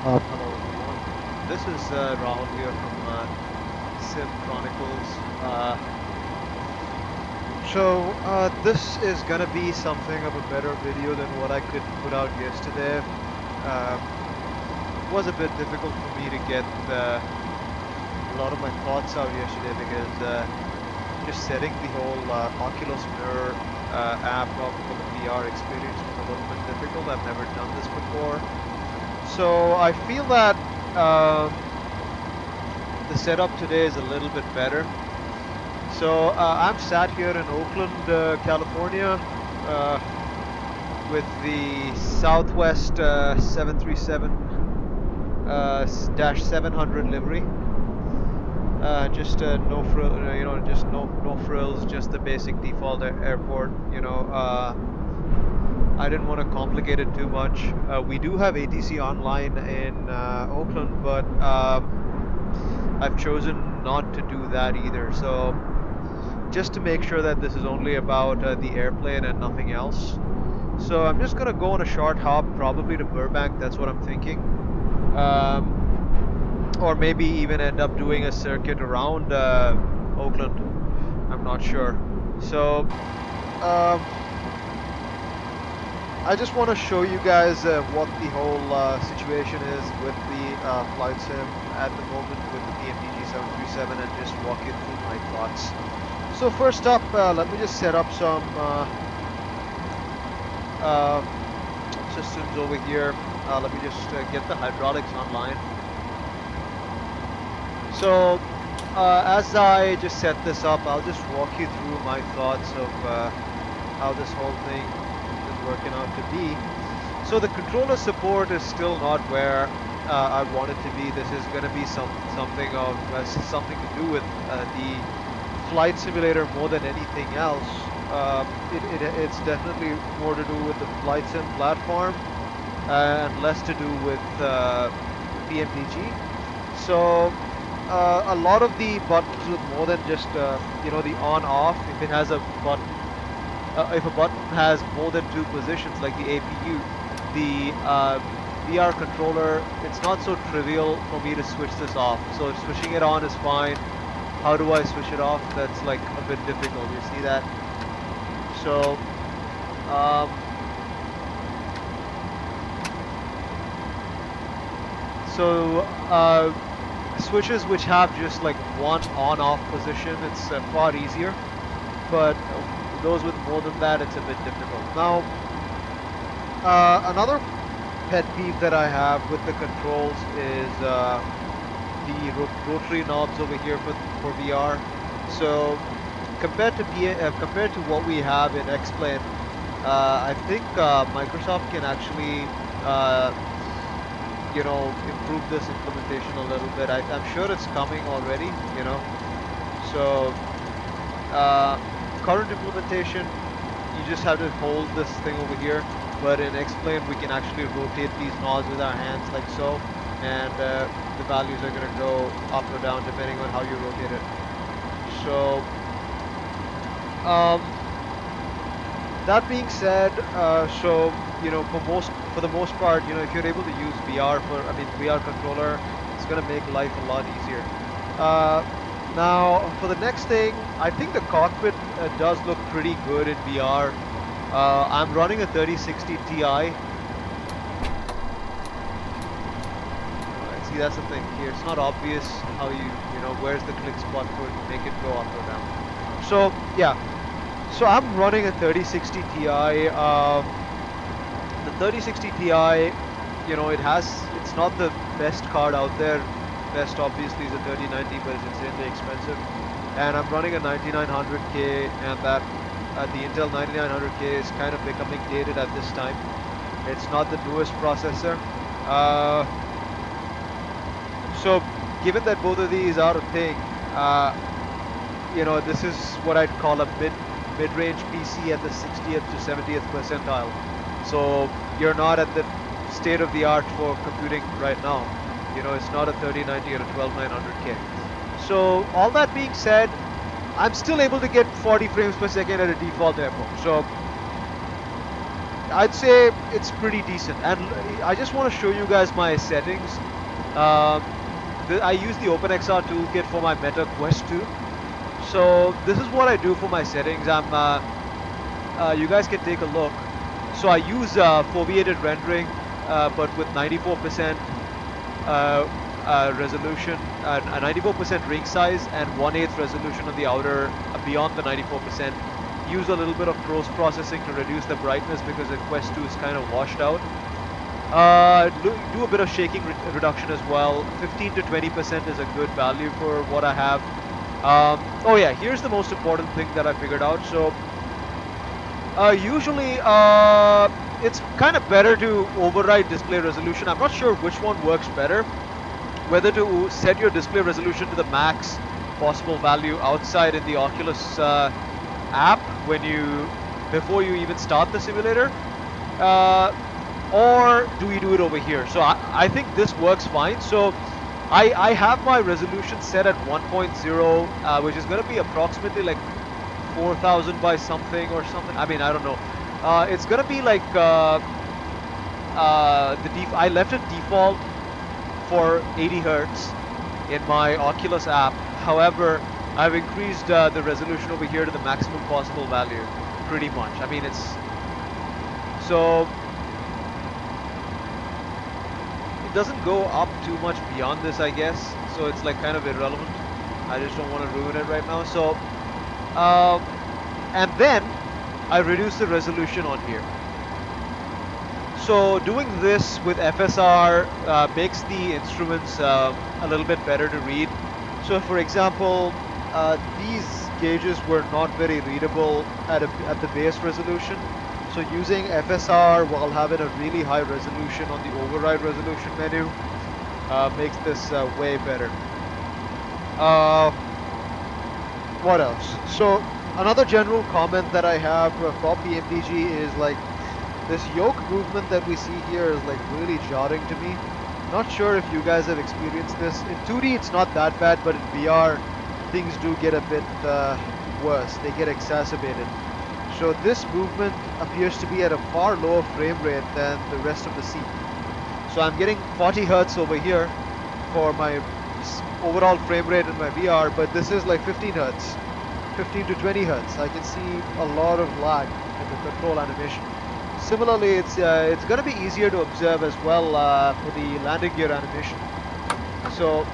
Hello everyone. This is Rahul here from Sim Chronicles. This is gonna be something of a better video than what I could put out yesterday. Was a bit difficult for me to get a lot of my thoughts out yesterday because just setting the whole Oculus Mirror app up for the VR experience was a little bit difficult. I've never done this before. So I feel that the setup today is a little bit better. So I'm sat here in Oakland, California, with the Southwest 737-700 livery. Just no frill, just no frills, just the basic default airport. I didn't want to complicate it too much. We do have ATC online in Oakland, but I've chosen not to do that either. So just to make sure that this is only about the airplane and nothing else. So I'm just gonna go on a short hop, probably to Burbank. That's what I'm thinking. Or maybe even end up doing a circuit around Oakland. I'm not sure. So I just want to show you guys what the whole situation is with the flight sim at the moment with the PMDG 737 and just walk you through my thoughts. So first up, let me just set up some systems over here. Let me just get the hydraulics online. So as I just set this up, I'll just walk you through my thoughts of how this whole thing is working out to be. So the controller support is still not where I want it to be. This is going to be something to do with the flight simulator more than anything else. It's definitely more to do with the flight sim platform and less to do with PMDG. So a lot of the buttons with more than just the on-off. If it has a button, if a button has more than two positions, like the APU, the VR controller, it's not so trivial for me to switch this off. So switching it on is fine. How do I switch it off? That's like a bit difficult. You see that? So switches which have just like one on-off position, it's far easier. But those with more than that, it's a bit difficult. Now, another pet peeve that I have with the controls is the rotary knobs over here for VR. So compared to what we have in X-Plane, I think Microsoft can actually improve this implementation a little bit. I'm sure it's coming already, So current implementation, you just have to hold this thing over here. But in X-Plane, we can actually rotate these knobs with our hands like so, and the values are going to go up or down depending on how you rotate it. So that being said, for the most part, if you're able to use VR controller, it's gonna make life a lot easier. Now, for the next thing, I think the cockpit does look pretty good in VR. I'm running a 3060 Ti. See, that's the thing here. It's not obvious how where's the click spot for it to make it go up or down. So yeah. So I'm running a 3060 Ti. The 3060 Ti, it's not the best card out there. Best obviously is a 3090, but it's insanely expensive. And I'm running a 9900K, and that the Intel 9900K is kind of becoming dated at this time. It's not the newest processor. So given that both of these are a thing, this is what I'd call a mid-range PC at the 60th to 70th percentile. So you're not at the state of the art for computing right now. It's not a 3090 or a 12900K. So all that being said, I'm still able to get 40 frames per second at a default airport. So I'd say it's pretty decent. And I just want to show you guys my settings. Um, I use the OpenXR toolkit for my Meta Quest 2. So this is what I do for my settings. You guys can take a look. So I use foveated rendering, but with 94% resolution, a 94% ring size, and 1/8 resolution on the outer, beyond the 94%. Use a little bit of processing to reduce the brightness because the Quest 2 is kind of washed out. Do a bit of shaking reduction as well. 15 to 20% is a good value for what I have. Oh yeah, here's the most important thing that I figured out. So usually it's kind of better to override display resolution. I'm not sure which one works better. Whether to set your display resolution to the max possible value outside in the Oculus app before you even start the simulator, or do we do it over here? So I think this works fine. So I have my resolution set at 1.0, which is going to be approximately like 4,000 by something or something. I mean, I don't know. It's going to be like I left it default for 80 hertz in my Oculus app. However, I've increased the resolution over here to the maximum possible value, pretty much. I mean, so it doesn't go up too much beyond this, I guess. So it's like kind of irrelevant. I just don't want to ruin it right now. So, and then I reduce the resolution on here. So doing this with FSR makes the instruments a little bit better to read. So for example, these gauges were not very readable at the base resolution. So using FSR while having a really high resolution on the override resolution menu makes this way better. What else? So another general comment that I have for PMDG is like, this yoke movement that we see here is like really jarring to me. Not sure if you guys have experienced this. In 2D it's not that bad, but in VR things do get a bit worse. They get exacerbated. So this movement appears to be at a far lower frame rate than the rest of the scene. So I'm getting 40 Hertz over here for my overall frame rate in my VR, but this is like 15 Hertz, 15 to 20 Hertz. I can see a lot of lag in the control animation. Similarly, it's going to be easier to observe as well for the landing gear animation. So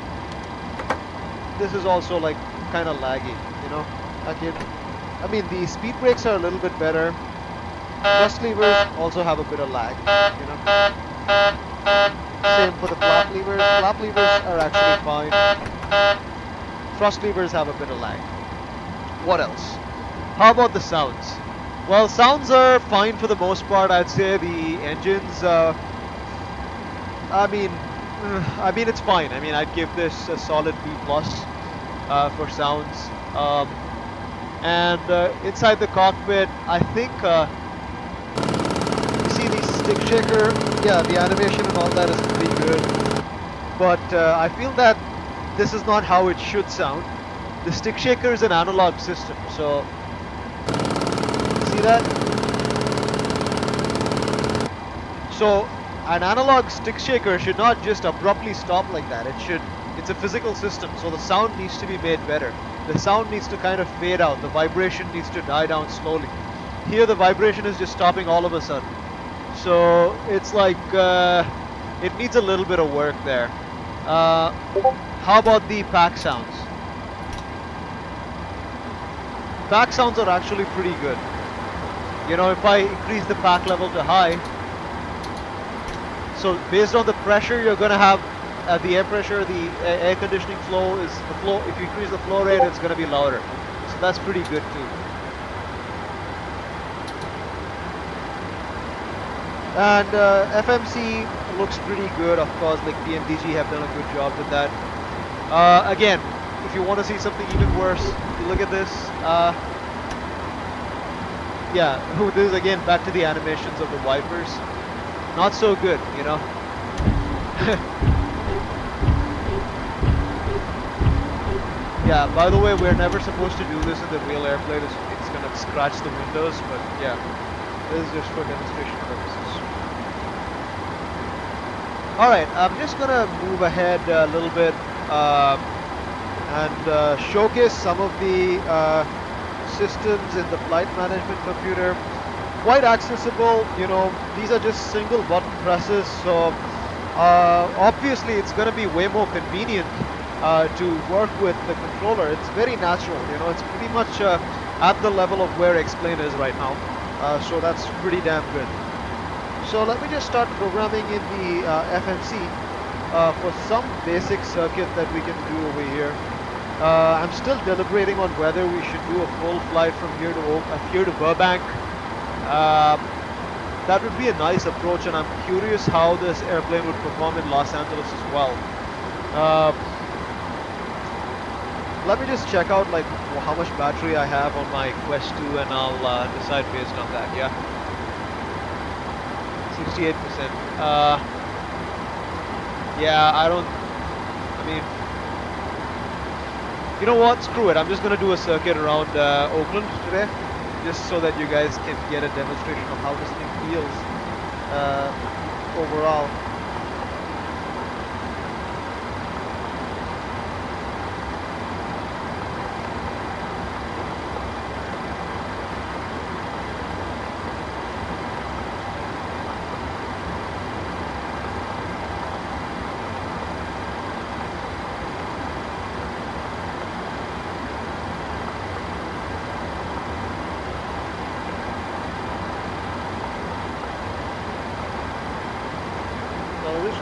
this is also like kind of laggy, you know. I mean, the speed brakes are a little bit better. Thrust levers also have a bit of lag, you know. Same for the flap levers. Flap levers are actually fine. Thrust levers have a bit of lag. What else? How about the sounds? Well, sounds are fine for the most part. I'd say the engines, I mean, it's fine. I mean, I'd give this a solid B+ for sounds. And inside the cockpit, I think you see the stick shaker. Yeah, the animation and all that is pretty good. But I feel that this is not how it should sound. The stick shaker is an analog system, so. That? So an analog stick shaker should not just abruptly stop like that. It's a physical system, so the sound needs to be made better. The sound needs to kind of fade out. The vibration needs to die down slowly. Here the vibration is just stopping all of a sudden. So it's like it needs a little bit of work there. How about the pack sounds? Pack sounds are actually pretty good. You know, if I increase the pack level to high, so based on the pressure you're going to have, the air pressure, the air conditioning flow is the flow. If you increase the flow rate, it's going to be louder. So that's pretty good too. And FMC looks pretty good. Of course, like PMDG have done a good job with that. Again, if you want to see something even worse, you look at this. Yeah, this is again back to the animations of the wipers. Not so good, you know. Yeah, by the way, we're never supposed to do this in the real airplane. It's gonna scratch the windows, but yeah. This is just for demonstration purposes. Alright, I'm just gonna move ahead a little bit and showcase some of the systems in the flight management computer. Quite accessible, you know, these are just single button presses, so obviously it's going to be way more convenient to work with the controller. It's very natural, you know, it's pretty much at the level of where X-Plane is right now, so that's pretty damn good. So let me just start programming in the FMC for some basic circuit that we can do over here. I'm still deliberating on whether we should do a full flight from here to Burbank. That would be a nice approach, and I'm curious how this airplane would perform in Los Angeles as well. Let me just check out like how much battery I have on my Quest 2, and I'll decide based on that. Yeah, 68%. Yeah, I mean, you know what? Screw it. I'm just gonna do a circuit around Oakland today, just so that you guys can get a demonstration of how this thing feels overall.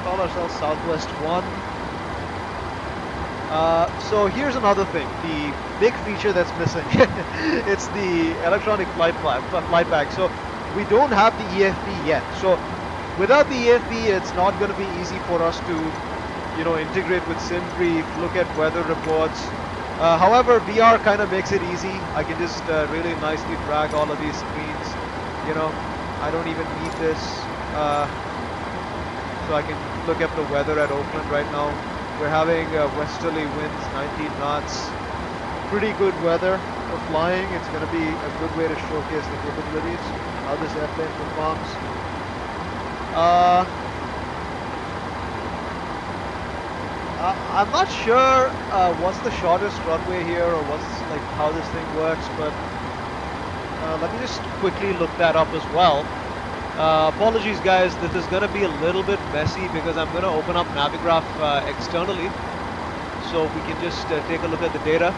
Call ourselves Southwest 1. So here's another thing, the big feature that's missing. It's the electronic flight bag. So we don't have the EFB yet. So without the EFB, it's not going to be easy for us to, you know, integrate with SimBrief, look at weather reports. However, VR kind of makes it easy. I can just really nicely drag all of these screens. You know, I don't even need this. So I can look at the weather at Oakland right now. We're having westerly winds, 19 knots. Pretty good weather for flying. It's going to be a good way to showcase the capabilities, how this airplane performs. I'm not sure what's the shortest runway here, or what's like how this thing works, but let me just quickly look that up as well. Apologies guys, this is going to be a little bit messy because I'm going to open up Navigraph externally, so we can just take a look at the data.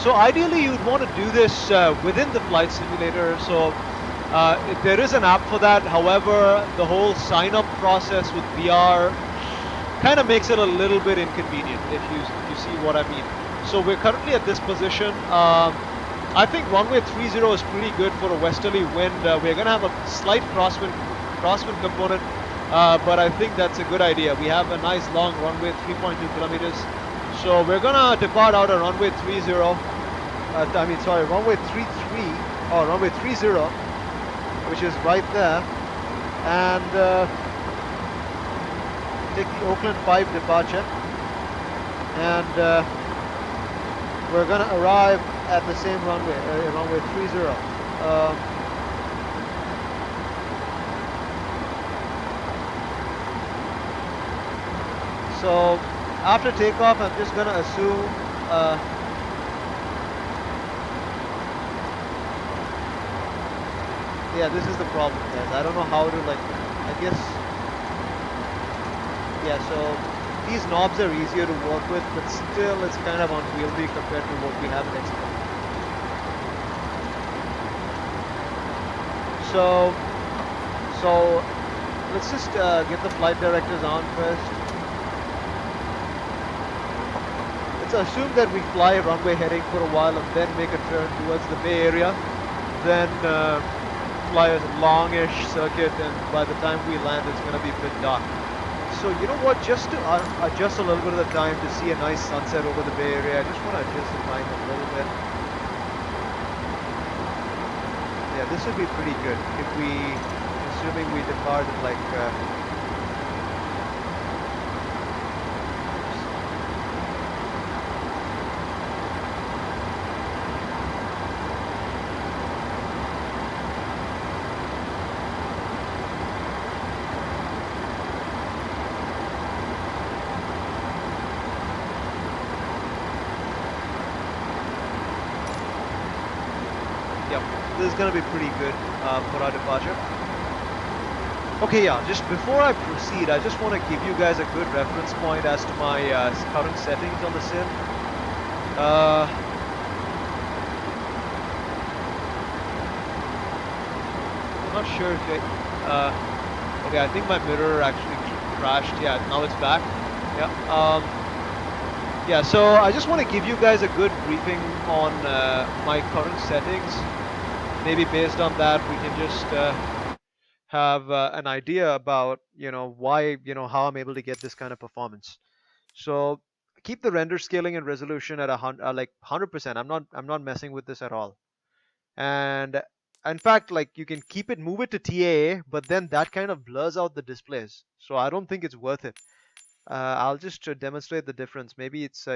So ideally you'd want to do this within the flight simulator, so there is an app for that. However, the whole sign-up process with VR kind of makes it a little bit inconvenient, if you see what I mean. So we're currently at this position. I think runway 30 is pretty good for a westerly wind. We're going to have a slight crosswind component, but I think that's a good idea. We have a nice long runway, 3.2 kilometers. So we're going to depart out of runway 30, runway 33, or runway 30, which is right there, and take the Oakland 5 departure, and we're going to arrive at the same runway, runway 30. So after takeoff, I'm just going to assume yeah, this is the problem, guys. I don't know how to, like, I guess, yeah, so these knobs are easier to work with, but still it's kind of unwieldy compared to what we have next to. So let's just get the flight directors on first. Let's assume that we fly runway heading for a while and then make a turn towards the Bay Area, then fly a longish circuit, and by the time we land it's going to be a bit dark. So you know what, just to adjust a little bit of the time to see a nice sunset over the Bay Area, I just want to adjust the time a little bit. Yeah, this would be pretty good if we, assuming we depart at like Yep, this is gonna be pretty good for our departure. Okay, yeah, just before I proceed, I just want to give you guys a good reference point as to my current settings on the sim. I'm not sure if it, okay, I think my mirror actually crashed. Yeah, now it's back. Yeah. Yeah, so I just want to give you guys a good briefing on my current settings. Maybe based on that, we can just have an idea about, why, how I'm able to get this kind of performance. So keep the render scaling and resolution at like 100%. I'm not messing with this at all. And in fact, like you can move it to TAA, but then that kind of blurs out the displays. So I don't think it's worth it. I'll just demonstrate the difference. Maybe it's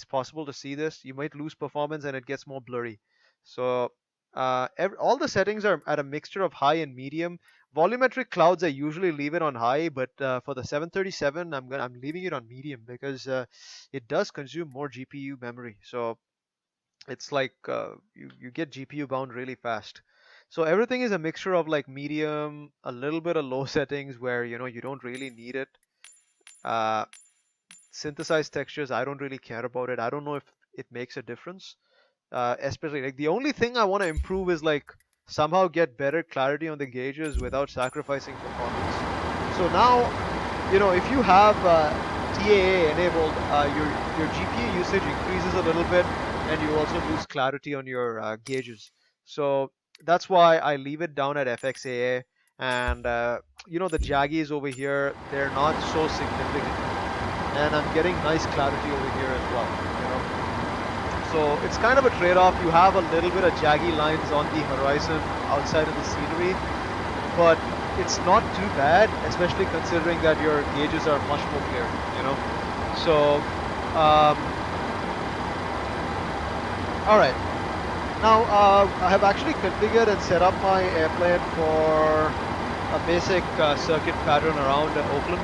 possible to see this. You might lose performance and it gets more blurry. So all the settings are at a mixture of high and medium. Volumetric clouds I usually leave it on high, but for the 737 I'm leaving it on medium because it does consume more GPU memory. So it's like you get GPU bound really fast. So everything is a mixture of like medium, a little bit of low settings where you don't really need it. Uh, Synthesized textures, I don't really care about it. I don't know if it makes a difference. Especially like the only thing I want to improve is like somehow get better clarity on the gauges without sacrificing performance. So now, if you have TAA enabled, your GPU usage increases a little bit, and you also lose clarity on your gauges. So that's why I leave it down at FXAA, and the jaggies over here, they're not so significant, and I'm getting nice clarity over here as well. So it's kind of a trade-off. You have a little bit of jaggy lines on the horizon outside of the scenery, but it's not too bad, especially considering that your gauges are much more clear, So, all right. Now, I have actually configured and set up my airplane for a basic circuit pattern around Oakland.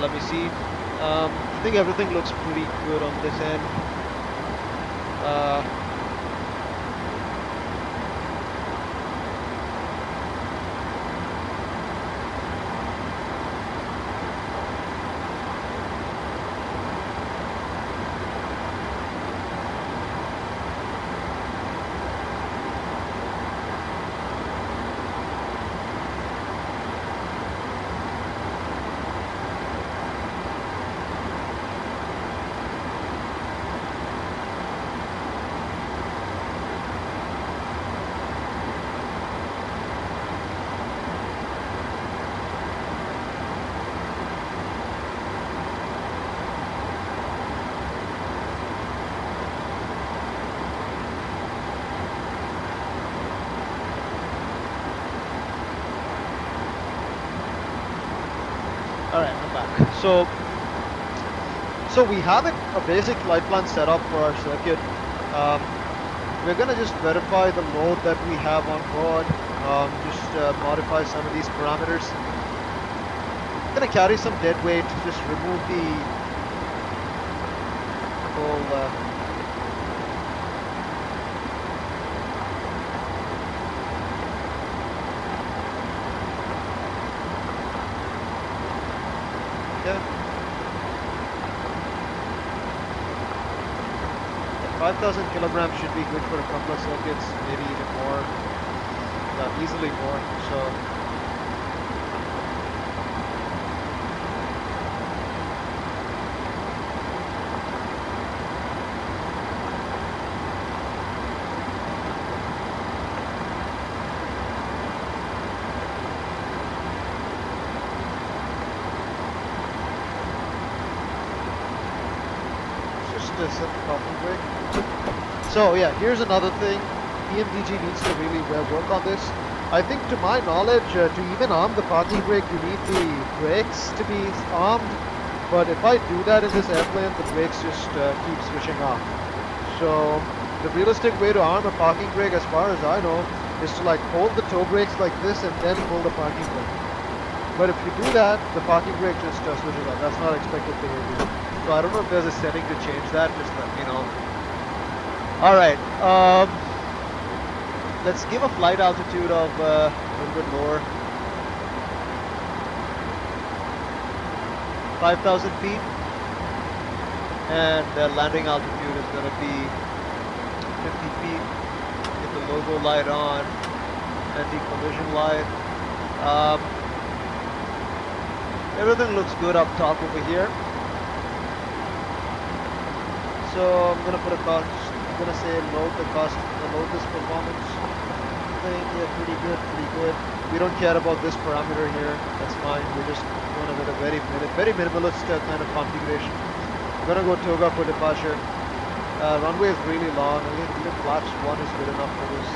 Let me see. I think everything looks pretty good on this end. Alright, I'm back. So we have a basic flight plan set up for our circuit. We're going to just verify the load that we have on board, just modify some of these parameters. I'm going to carry some dead weight, just remove the whole yeah. 5,000 kilograms should be good for a couple of circuits, maybe even more, easily more. So set the parking brake. So yeah, here's another thing. PMDG needs to really work on this. I think, to my knowledge, to even arm the parking brake, you need the brakes to be armed. But if I do that in this airplane, the brakes just keep switching off. So the realistic way to arm a parking brake, as far as I know, is to like hold the toe brakes like this and then pull the parking brake. But if you do that, the parking brake just switches off. That's not expected behavior. So I don't know if there's a setting to change that. Just let me know. All right. let's give a flight altitude of a little bit lower, 5,000 feet, and the landing altitude is going to be 50 feet. Get the logo light on, anti-collision light. Everything looks good up top over here. So I'm gonna put a cost. I'm gonna say load the cost, load this performance thing. Yeah, pretty good, pretty good. We don't care about this parameter here. That's fine. We're just going with a very minimalist kind of configuration. I'm gonna go toga for departure. Runway is really long. I think even flaps 1 is good enough for this.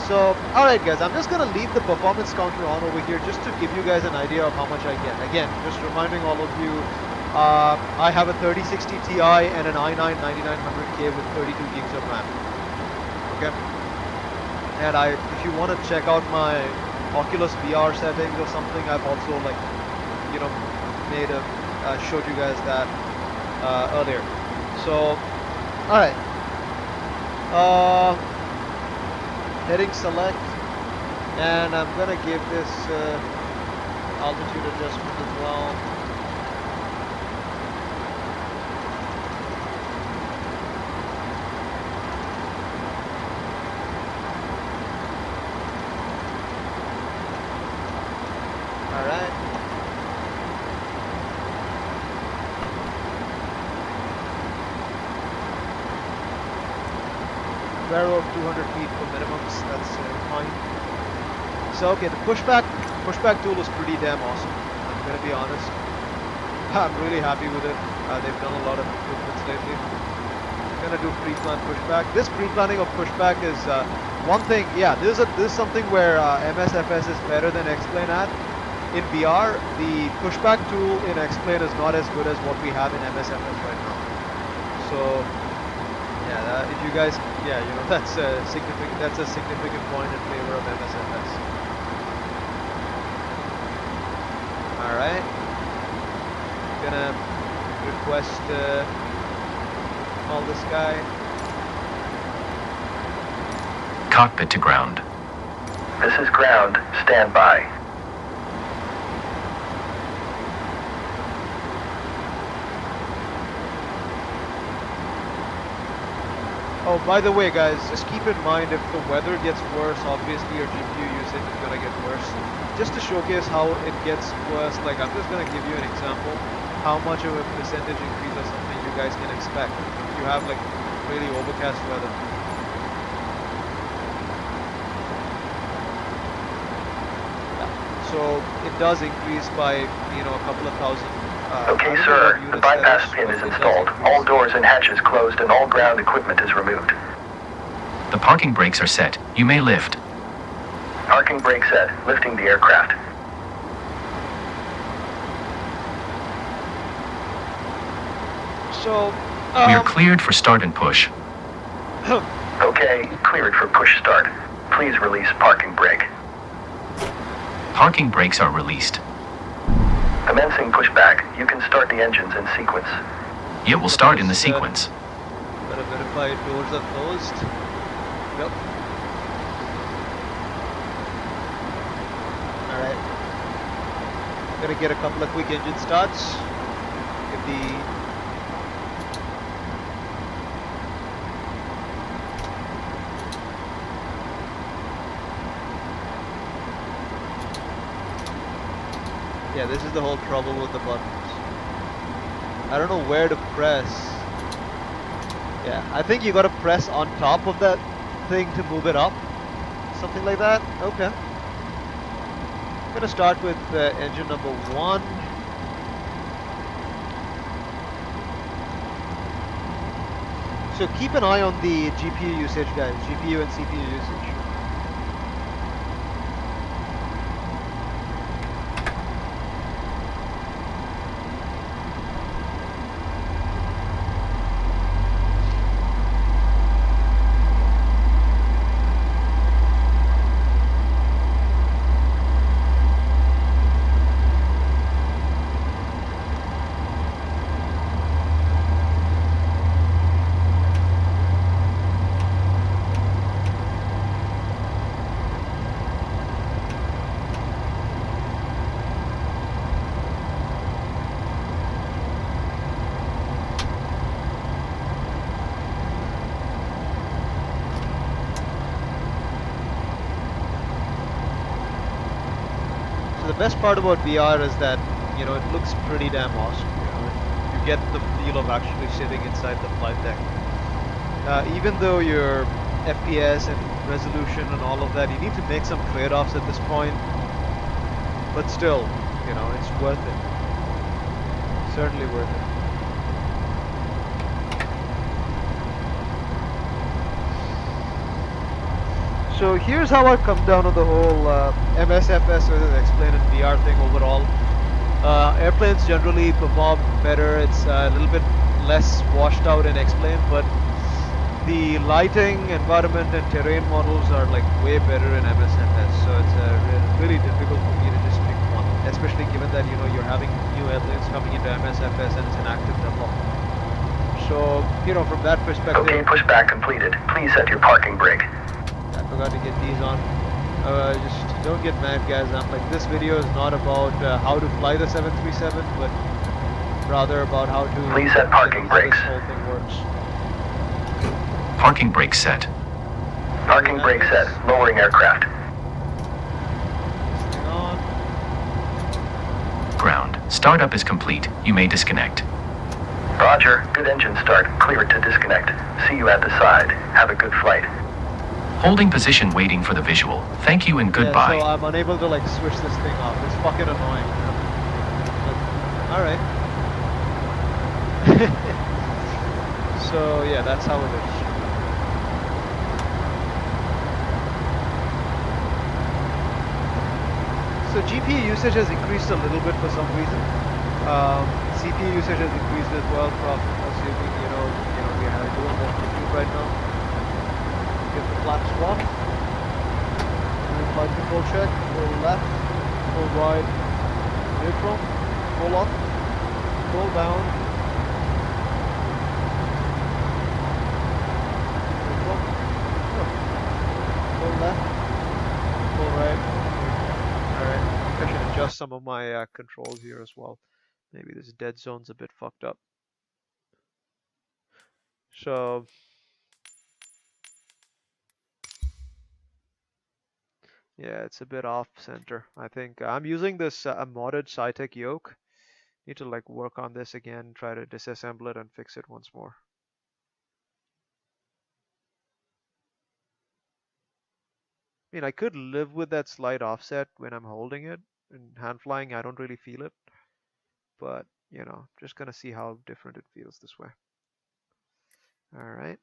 So, alright guys, I'm just going to leave the performance counter on over here just to give you guys an idea of how much I get. Again, just reminding all of you, I have a 3060 Ti and an i9 9900K with 32 gigs of RAM. Okay? And if you want to check out my Oculus VR settings or something, I've also showed you guys that earlier. So, alright. Heading select, and I'm gonna give this altitude adjustment as well. Alright. Barrel of 200 feet for minimums, that's fine. So okay, the pushback tool is pretty damn awesome, I'm gonna be honest. I'm really happy with it. They've done a lot of improvements lately. I'm gonna do pre-plan pushback. This pre-planning of pushback is one thing, yeah, this is something where MSFS is better than X-Plane at. In VR, the pushback tool in X-Plane is not as good as what we have in MSFS right now. So yeah, if you guys, that's a significant point in favor of MSFS. All right, gonna request call this guy. Cockpit to ground. This is ground. Stand by. Oh, by the way, guys, just keep in mind if the weather gets worse, obviously your GPU usage is going to get worse. Just to showcase how it gets worse, like I'm just going to give you an example, how much of a percentage increase or something you guys can expect if you have like really overcast weather. Yeah. So it does increase by, a couple of thousand. Okay, sir. The bypass pin is installed. All doors and hatches closed and all ground equipment is removed. The parking brakes are set. You may lift. Parking brake set. Lifting the aircraft. So, we are cleared for start and push. Okay, cleared for push start. Please release parking brake. Parking brakes are released. Commencing pushback. You can start the engines in sequence. It will start in the sequence. Gotta verify doors are closed. Yep. Alright. Gonna get a couple of quick engine starts. Get the yeah, this is the whole trouble with the buttons. I don't know where to press. Yeah, I think you gotta press on top of that thing to move it up. Something like that. Okay. I'm gonna start with engine number 1. So keep an eye on the GPU usage, guys. GPU and CPU usage. best part about VR is that, you know, it looks pretty damn awesome. You know, you get the feel of actually sitting inside the flight deck. Even though your FPS and resolution and all of that, you need to make some trade-offs at this point. But still, you know, it's worth it. Certainly worth it. So here's how I come down on the whole MSFS versus explain and VR thing overall. Airplanes generally perform better. It's a little bit less washed out in explain, but the lighting, environment, and terrain models are like way better in MSFS. So it's really difficult for me to just pick one, especially given that, you know, you're having new airplanes coming into MSFS and it's an active development. So, you know, from that perspective. Okay, pushback completed. Please set your parking brake. I forgot to get these on. Just don't get mad, guys. I'm like, this video is not about how to fly the 737, but rather about how to. Please set parking brakes. This whole thing works. Parking brake set. Parking brake set. Lowering aircraft. Hang on. Ground. Startup is complete. You may disconnect. Roger. Good engine start. Clear to disconnect. See you at the side. Have a good flight. Holding position waiting for the visual. Thank you and goodbye. Yeah, so I'm unable to like switch this thing off. It's fucking annoying. Alright. So yeah, that's how it is. So GPU usage has increased a little bit for some reason. CPU usage has increased as well, assuming you know we are doing more compute right now. Get the flat swap. And flight control check. Full left. Full right. Neutral. Full up. Full down. Neutral. Oh. Full left. Full right. Alright. I should adjust some of my controls here as well. Maybe this dead zone's a bit fucked up. So. Yeah, it's a bit off center. I think I'm using this modded Cytec yoke. Need to like work on this again, try to disassemble it and fix it once more. I mean, I could live with that slight offset when I'm holding it. In hand flying, I don't really feel it. But, you know, just gonna see how different it feels this way. All right.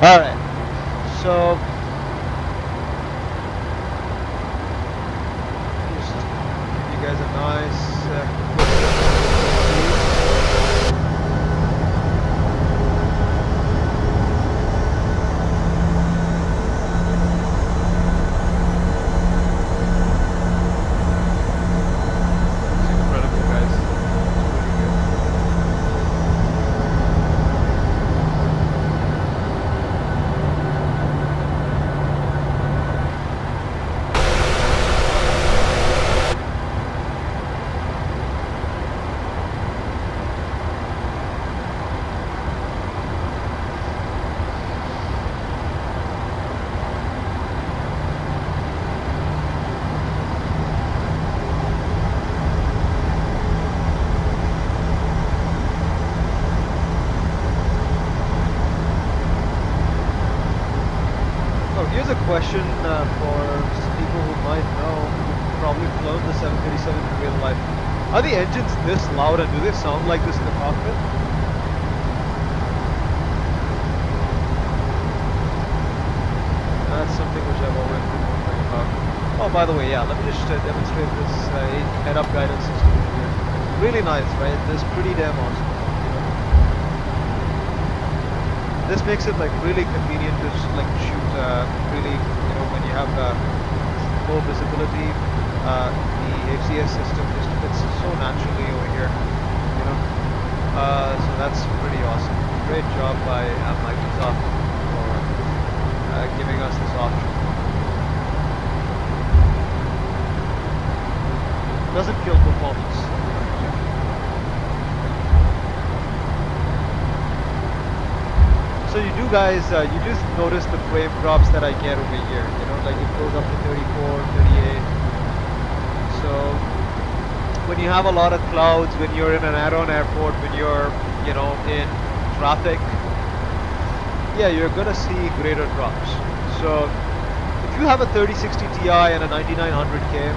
All right, so just give you guys a nice question for people who might know, who've probably flown the 737 in real life. Are the engines this loud and do they sound like this in the cockpit? That's something which I've always been wondering about. Oh, by the way, yeah, let me just demonstrate this head-up guidance system here. Really nice, right? This is pretty damn awesome. This makes it like really convenient to like shoot really, you know, when you have low visibility. The HCS system just fits so naturally over here, you know. So that's pretty awesome. Great job by Microsoft for giving us this option. Doesn't kill performance. So you do guys, you just notice the frame drops that I get over here, you know, like it goes up to 34, 38. So when you have a lot of clouds, when you're in an add-on airport, when you're, you know, in traffic, yeah, you're gonna see greater drops. So if you have a 3060 Ti and a 9900K,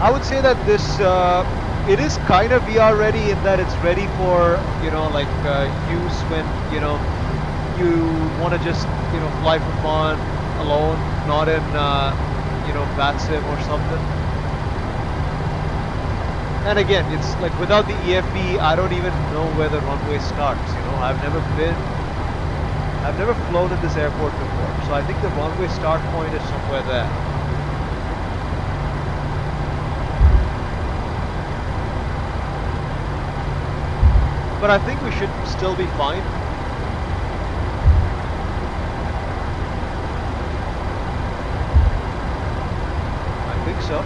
I would say that this, it is kind of VR ready in that it's ready for, you know, like use when, you know, you want to just, you know, fly for fun alone, not in, you know, VATSIM or something. And again, it's like without the EFB, I don't even know where the runway starts, you know. I've never flown in this airport before, so I think the runway start point is somewhere there. But I think we should still be fine. I think so.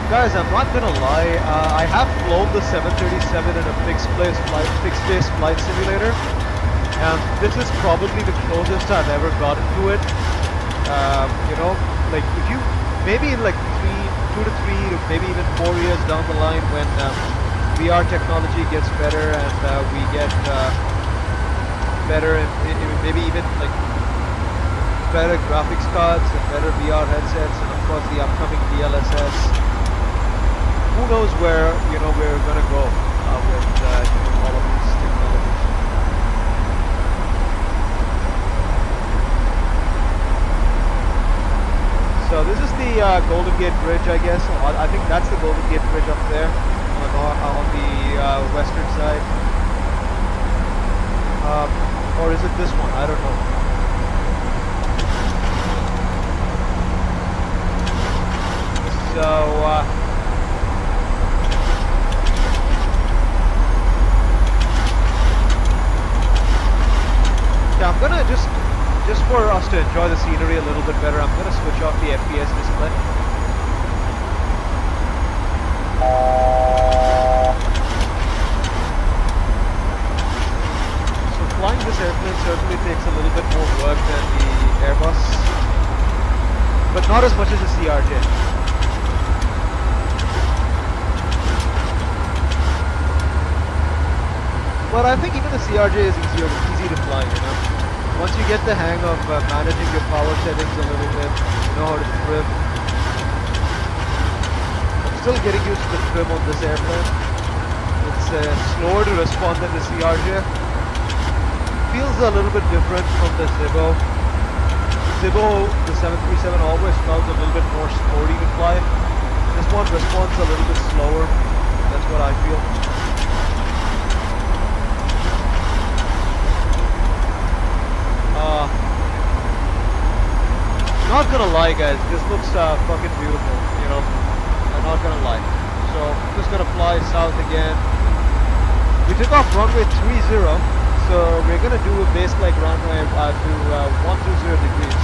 Guys, I'm not gonna lie, I have flown the 737 in a fixed base flight simulator, and this is probably the closest I've ever gotten to it. You know, like if you, maybe in like 2 to 3 to maybe even 4 years down the line when VR technology gets better and we get better and maybe even like better graphics cards and better VR headsets, and of course the upcoming DLSS. Who knows where, you know, we're gonna go with you know, all of these technologies. So this is the Golden Gate Bridge, I guess. I think that's the Golden Gate Bridge up there on the western side. Or is it this one? I don't know. So yeah, I'm gonna just for us to enjoy the scenery a little bit better, I'm gonna switch off the FPS display. So Not as much as the CRJ. But I think even the CRJ is easy to fly, you know. Once you get the hang of managing your power settings a little bit, you know how to trim. I'm still getting used to the trim on this airplane. It's slower to respond than the CRJ. Feels a little bit different from the Zibo. Zibo, the 737 always felt a little bit more sporty to fly. This one responds a little bit slower. That's what I feel. Not gonna lie, guys, this looks fucking beautiful, you know. I'm not gonna lie. So I'm just gonna fly south again. We took off runway 30, so we're gonna do a base leg runway to 120 degrees.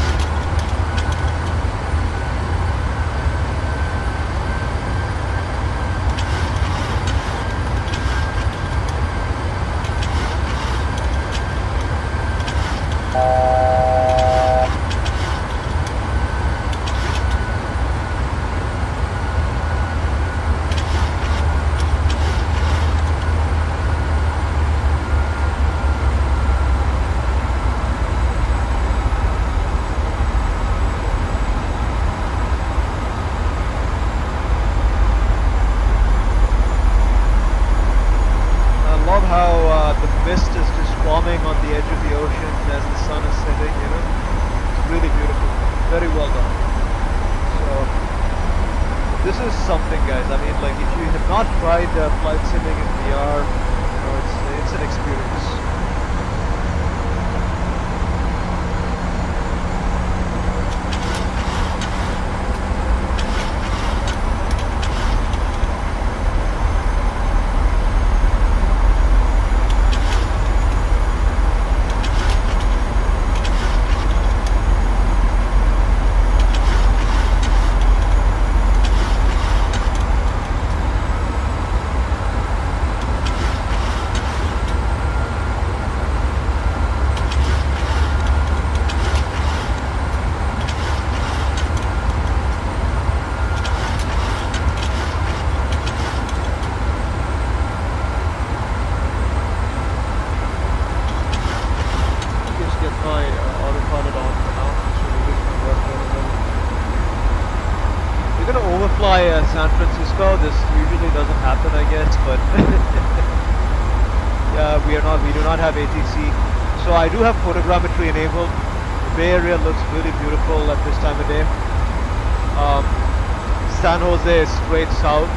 The mist is just forming on the edge of the ocean as the sun is setting, you know. It's really beautiful. Very well done. So, this is something, guys. I mean, like, if you have not tried flight simming in VR, you know, it's an experience. San Francisco. This usually doesn't happen, I guess, but yeah, we do not have ATC. So I do have photogrammetry enabled. The Bay Area looks really beautiful at this time of day. San Jose is straight south.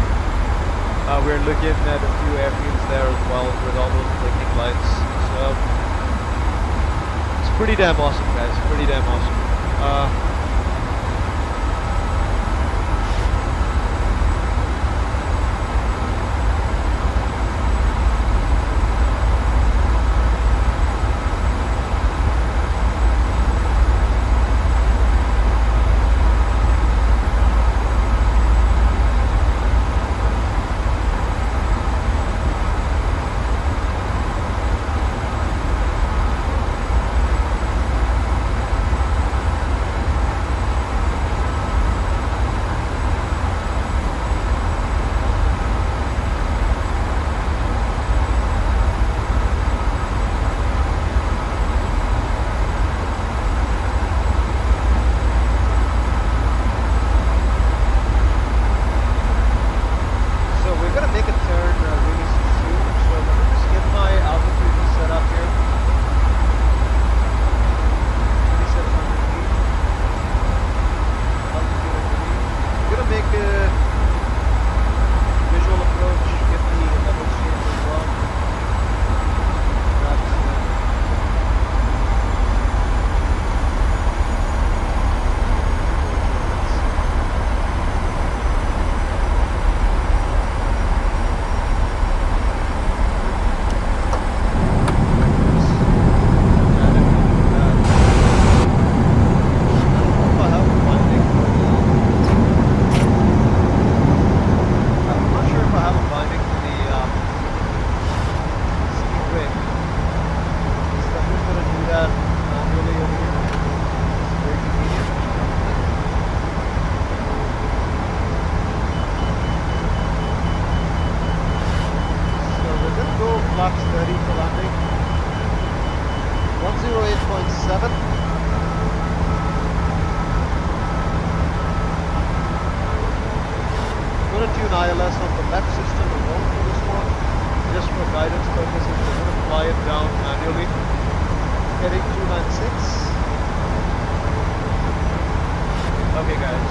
We're looking at a few airfields there as well with all those blinking lights. So it's pretty damn awesome, guys. Pretty damn awesome. tune ILS on the left system alone for this one, just for guidance purposes. We're going to fly it down manually. Heading 296. Okay guys,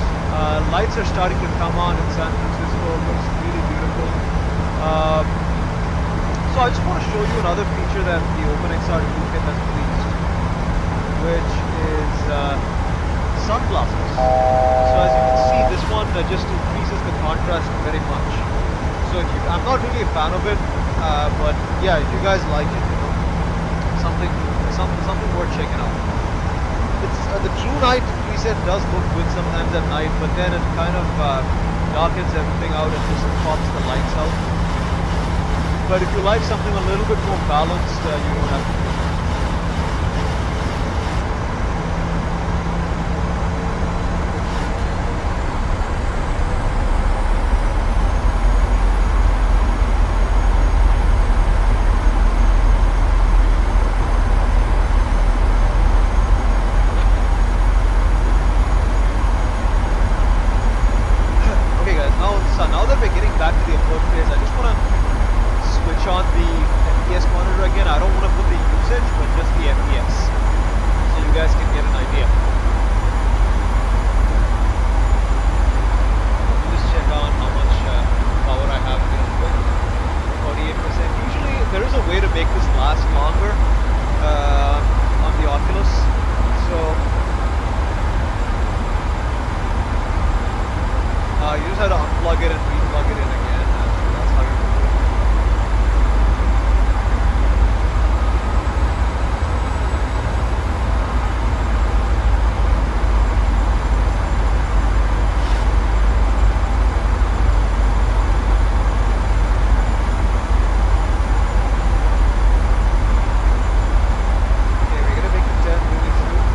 lights are starting to come on in San Francisco. It looks really beautiful. So I just want to show you another feature that the OpenXR toolkit has released, which is sunglasses. So as you can see, this one just increases the contrast very much. So if you, I'm not really a fan of it, but yeah, if you guys like it, you know, something worth checking out. It's the True Night preset does look good sometimes at night, but then it kind of darkens everything out and just pops the lights out. But if you like something a little bit more balanced, you don't have to do that. Now that we're getting back to the approach phase, I just want to switch on the FPS monitor again. I don't want to put the usage, but just the FPS, so you guys can get an idea. Let me just check on how much power I have here. 48%. Usually there is a way to make this last longer on the Oculus, so you just have to unplug it and re-plug it in again, and that's how you do it. Okay, we're gonna make it 10 moving through.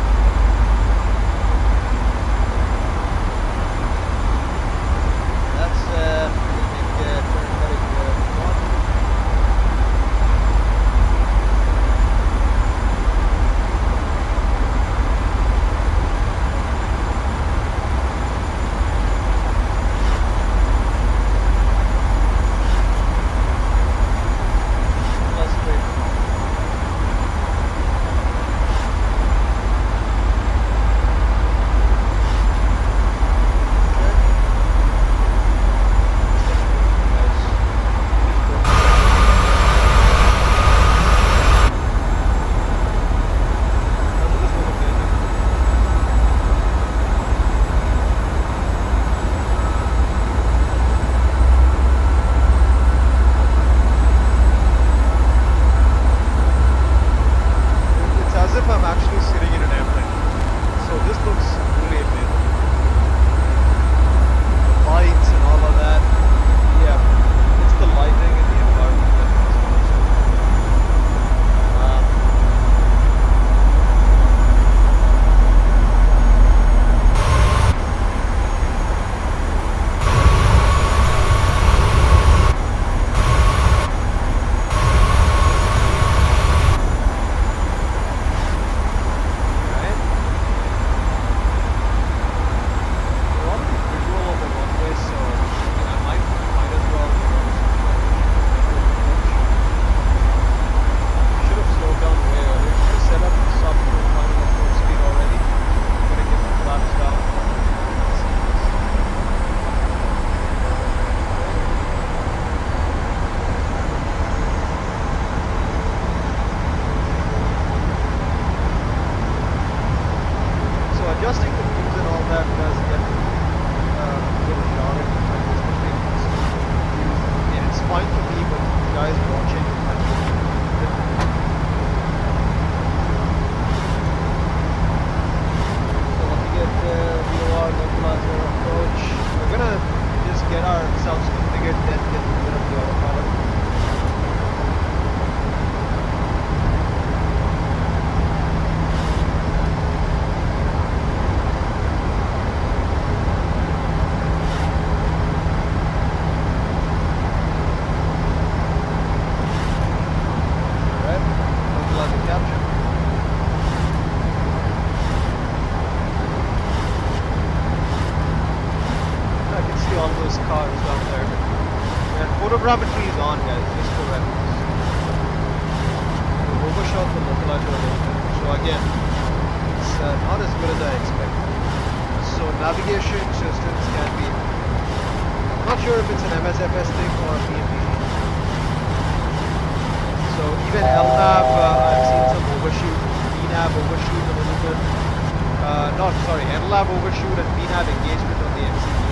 cars down there. And photogrammetry is on, guys, just for reference. We overshot the localizer a little bit. So again, it's not as good as I expected. So navigation systems can be, I'm not sure if it's an MSFS thing or a PMDG. So even LNAV, I've seen some overshoot, VNAV overshoot a little bit. NLAV overshoot and VNAV engagement on the MCU.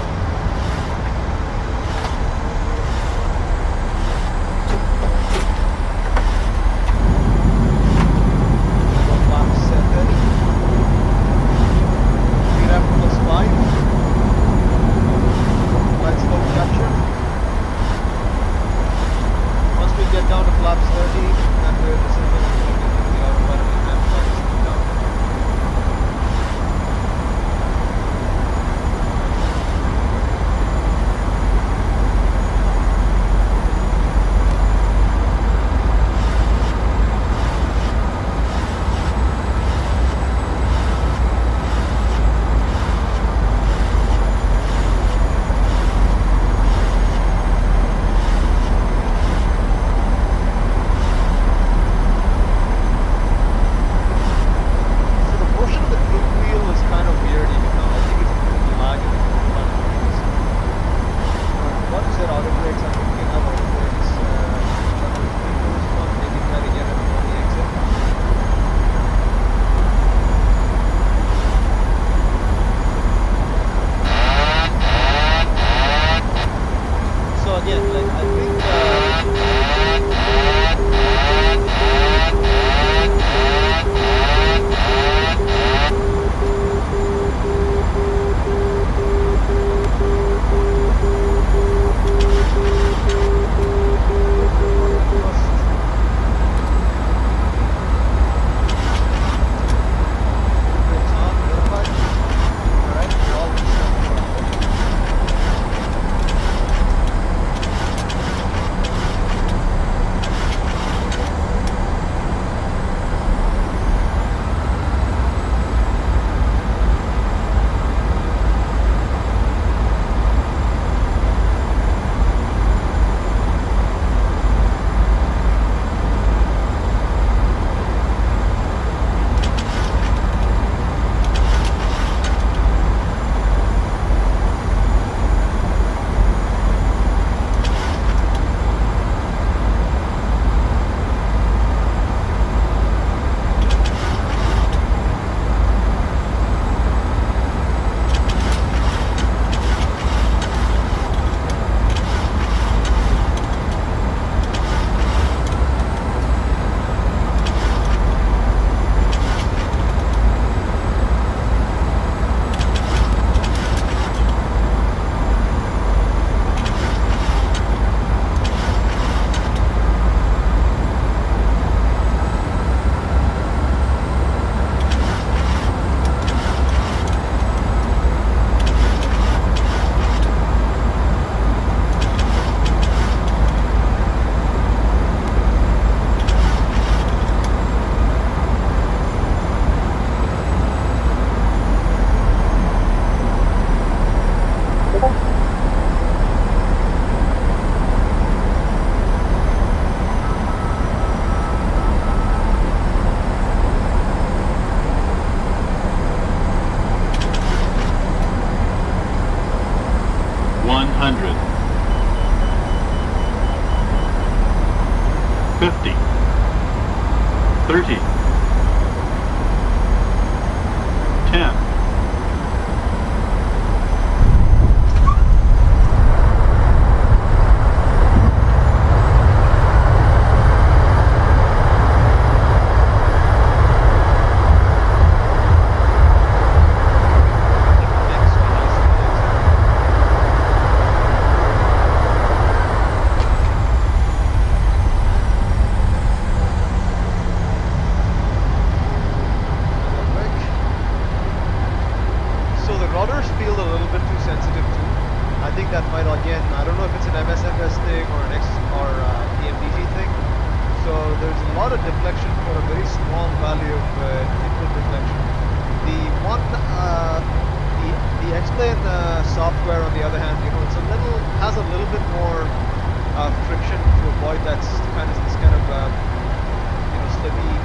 friction to avoid this kind of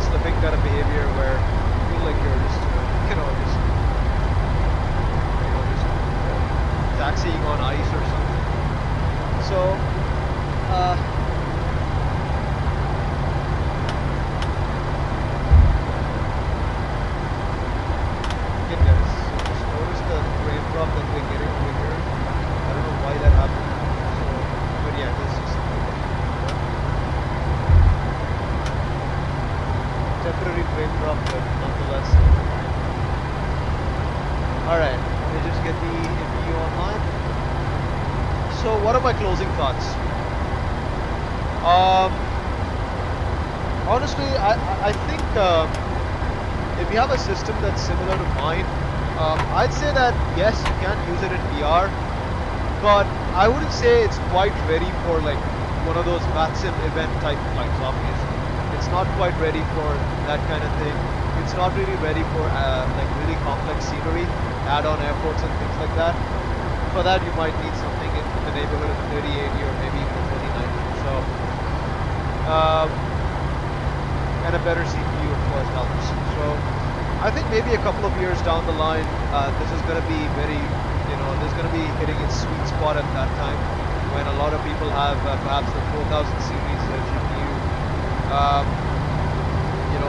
slipping kind of behavior where you feel like you're just taxiing on ice or something. So again guys, so just notice the frame drop that we're getting over here. I don't know why that happened. So, but yeah, this is temporary frame drop, but nonetheless. Alright, let me just get the NVU online. So what are my closing thoughts? Honestly, I think if you have a system that's similar to mine, I'd say that yes, you can use it in VR, but I wouldn't say it's quite ready for like one of those VATSIM event type flights, obviously. It's not quite ready for that kind of thing. It's not really ready for like really complex scenery, add-on airports and things like that. For that, you might need something in the neighborhood of 3080 or maybe even 3090. So, and a better CPU, of course, helps. So, I think maybe a couple of years down the line, this is going to be this is going to be hitting its sweet spot at that time when a lot of people have perhaps the 4000 series GPU,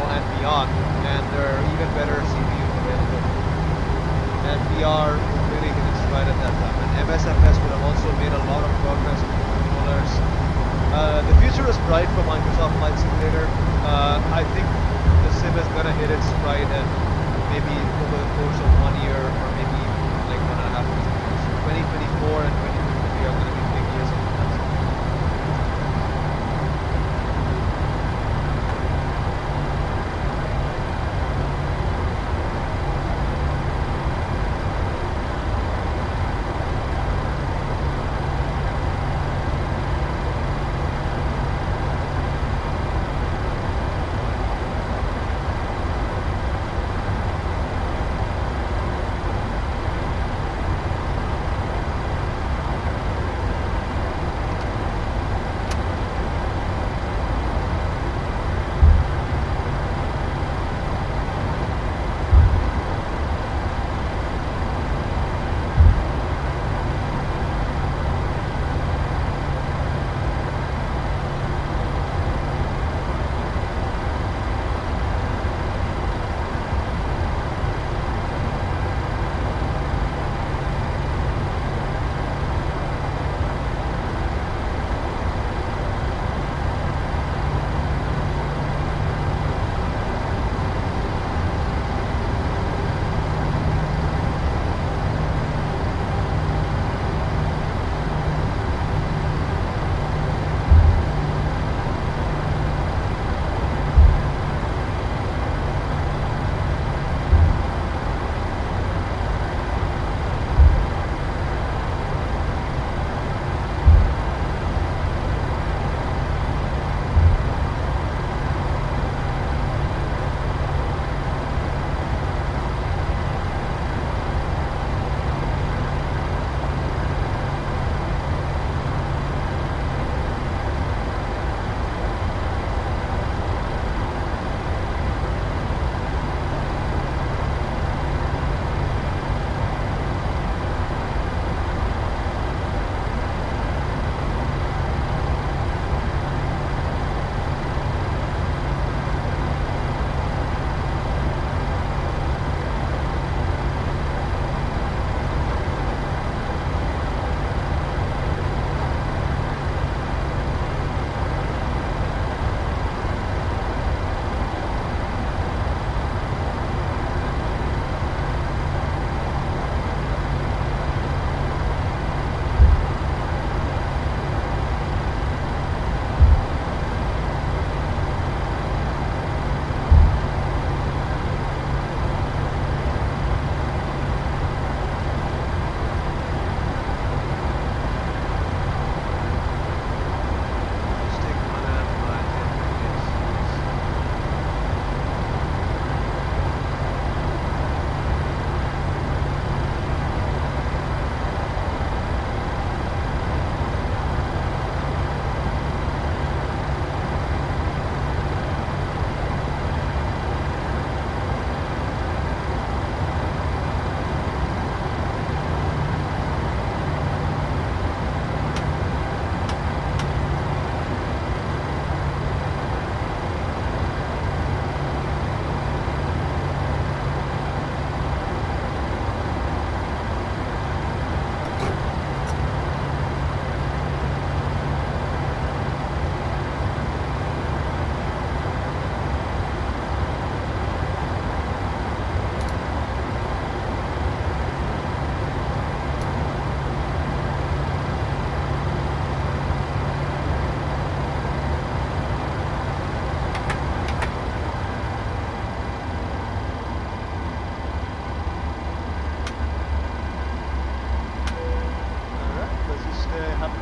and beyond, and there are even better CPUs available. And VR would really hit its stride at that time. And MSFS would have also made a lot of progress with controllers. The future is bright for Microsoft Flight Simulator. I think the sim is gonna hit its stride and maybe over the course of 1 year or maybe like 1.5 years. 2024 and 2023 are gonna be big years of that.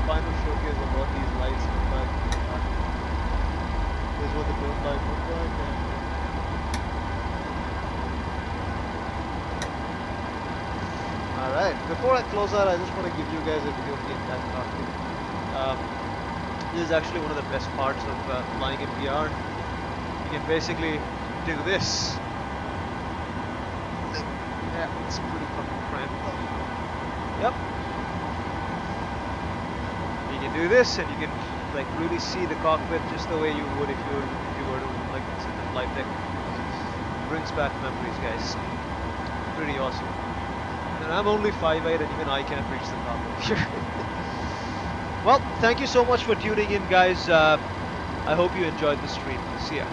final showcase of what these lights look like. This is what the dome light look like. And alright, before I close out, I just want to give you guys a video of the entire cockpit. This is actually one of the best parts of flying in VR. You can basically do this. Yeah, it's pretty fucking cramped though. Yep. You can do this, and you can like really see the cockpit just the way you would if you were to like sit in the flight deck. Brings back memories, guys. Pretty awesome. And I'm only 5'8", and even I can't reach the cockpit here. Well, thank you so much for tuning in, guys. I hope you enjoyed the stream. See ya.